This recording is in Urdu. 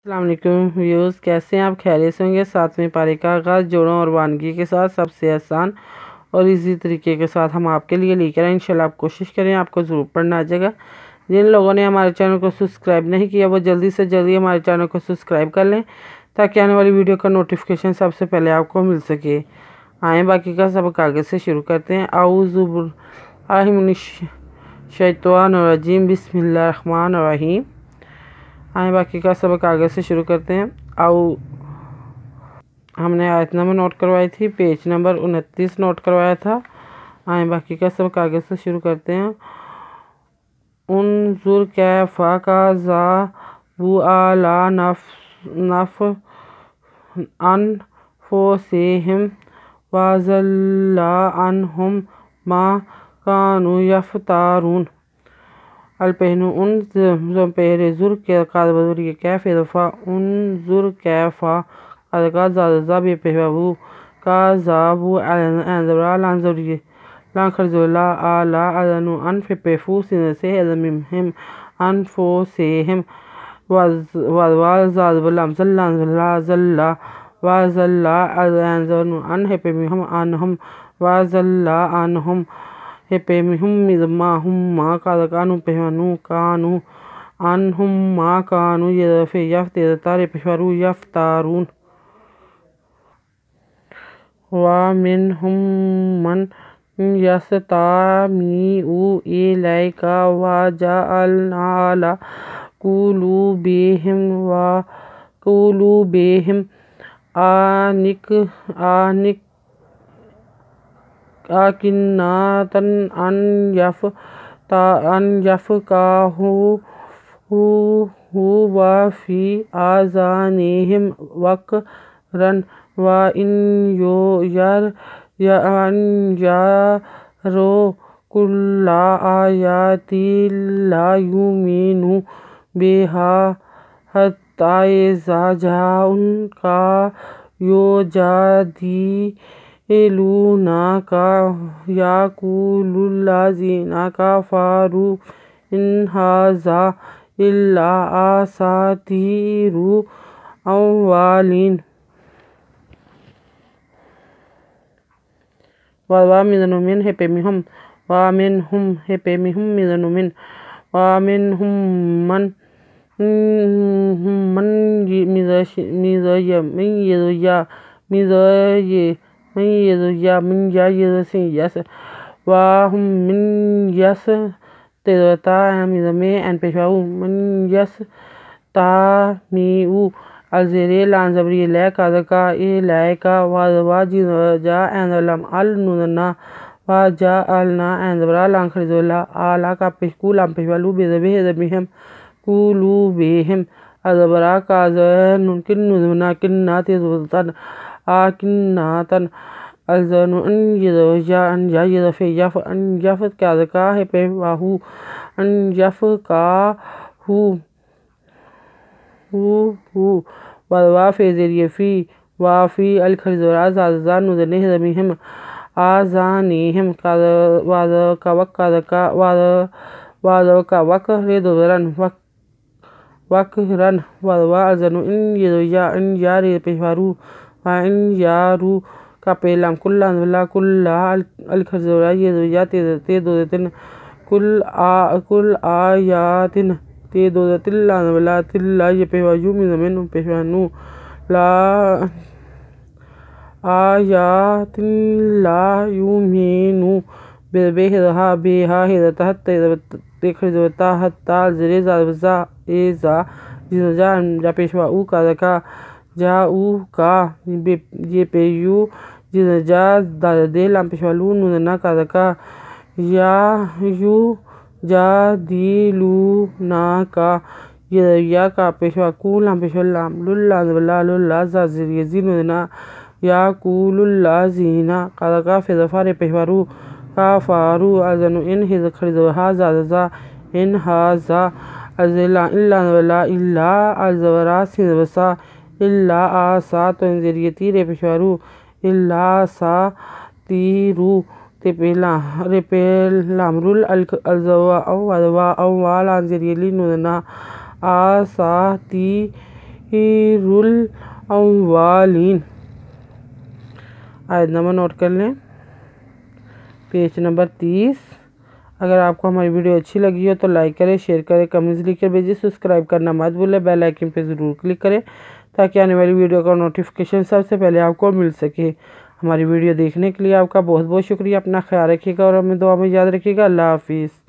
السلام علیکم ویوز، کیسے ہیں آپ؟ خیریت سے ہوں گے۔ 7ویں پارے کا آغاز جوڑوں اور وانگی کے ساتھ سب سے آسان اور ایزی طریقے کے ساتھ ہم آپ کے لیے لے کر آئیں۔ انشاءاللہ آپ کوشش کریں، آپ کو ضرور پڑھنا آ جائے گا۔ جن لوگوں نے ہمارے چینل کو سبسکرائب نہیں کیا وہ جلدی سے جلدی ہمارے چینل کو سبسکرائب کر لیں تاکہ آنے والی ویڈیو کا نوٹیفیکیشن سب سے پہلے آپ کو مل سکے۔ آئیں باقی کا سبق آگے سے شروع کرتے ہیں۔ اعوذ باللہ من الشیطان الرجیم، بسم اللہ الرحمن الرحیم۔ آئیں باقی کا سبق آگے سے شروع کرتے ہیں۔ ہم نے آیت نمبر نوٹ کروائی تھی، پیج نمبر 29 نوٹ کروایا تھا۔ آئیں باقی کا سبق آگے سے شروع کرتے ہیں۔ انظر کیف کذبوا علی انفسہم وضل عنہم ما کانوا یفترون۔ الپہنو ان پہرے زر کے قادبوری کیف دفع انظر کیف قدقہ زادزہ بے پہوو کذابو انظرا لانظوری لانخرزولا آلا ادنو انف پیفو سنسے ادمہم انفوسہم وزوال زادب لامزل لانزلہ زلہ وزلہ انظرنو انہم انہم وزلہ انہم ہپیمہم مزمہم قدقانو پہونو کانو انہم ما کانو یفترون پہورو یفترون۔ وَمِنْهُمْ مَنْ يَسْتَمِعُ إِلَيْكَ وَجَعَلْنَا عَلَى قُلُوبِهِمْ أَكِنَّةً أَنْ يَفْقَهُوهُ وَفِي آذَانِهِمْ وَقْرًا وَإِنْ يَرَوْا كُلَّ آيَةٍ لَا يُؤْمِنُوا بِهَا حَتَّى إِذَا جَاءُوكَ يُجَادِلُونَكَ يَقُولُ الَّذِينَ كَفَرُوا إِنْ هَذَا إِلَّا أَسَاطِيرُ الْأَوَّلِينَ۔ وَمِنْهُمْ الزیر لانزبری لے قدقہ إِلَيْكَ وَجَا اَنْزَلَمْ النُّنَّا وَجَعَلْنَا اَنْزَبْرَا لانخرزولا آلَا کَپِشْکُو لامپشولو بِذَبِهِ ذَبِهِمْ قُلُوبِهِمْ أَزَبْرَا كَازَنُ كِنُّذُنَا كِنَّةً أَكِنَّةً الزَّنُ أَنْ يَفْقَهُ كَذَكَ هِپَهُ أَنْ يَفْقَهُ وَفِي ذریعہ فی وَفِي الخرزورا زادزہ نُذَنِهِ ذَبِهِمْ آذَانِهِمْ وَقْرًا وَأَذَنُ إِنْ يَرَوْا پہورو وَإِنْ يَرَوْا کَپِلَمْ كُلَّ الْخَرْزُورَا يَرَوْا تِدُوْدَتِنْ كُلَّ آيَاتٍ تِدُوْدَتِ اللَّانْزَلَا تِلَّا يَپہوَجُو مِزَمِنُ پہونو لا آيَاتٍ لَا يُؤْمِنُوا بِهَا حَتَّى خرزوتا حَتَّى الزِّرِ زَادَبْزَا إِذَا جَا پہوَو قَدَقَ جَاءُوكَ يَپَیُّو جِزَجَا دَدَدِ لامپشولو نُنَّا قَدَقَ يُجَادِلُونَكَ يَرَوْا کَپِشْوَکُو لامپشولام لُلَّانزَبْلَا لُلَّا زَازِرِيَ زِنُوْنَا يَقُولُ الَّذِينَ قَدَقَ فِذَفَرِ پہورو كَفَرُوا أَذَنُ إِنْ خرزوها زَادَزَا إِنْ هَذَا إِلَّا الزَّبْرَا سِنْزَبْسَا إِلَّا آسَاطِيرُ ذریعہ تیرے پہورو إِلَّا أَسَاطِيرُ رِپِلَامْرُل الزَّوَا أَوَّالَ ذریعہ لِنُوْنَا آسَاطِيرُ الاولین۔ آیت نمبر نوٹ کر لیں، پیج نمبر 30۔ اگر آپ کو ہماری ویڈیو اچھی لگی ہو تو لائک کریں، شیئر کریں، کمنٹس لکھ کر بھیجیں، سبسکرائب کرنا مت بھولیں، بیل آئیکن پہ ضرور کلک کریں تاکہ آنے والی ویڈیو کا نوٹیفیکیشن سب سے پہلے آپ کو مل سکے۔ ہماری ویڈیو دیکھنے کے لیے آپ کا بہت بہت شکریہ۔ اپنا خیال رکھیے گا اور ہمیں دعا میں یاد رکھیے گا۔ اللہ حافظ۔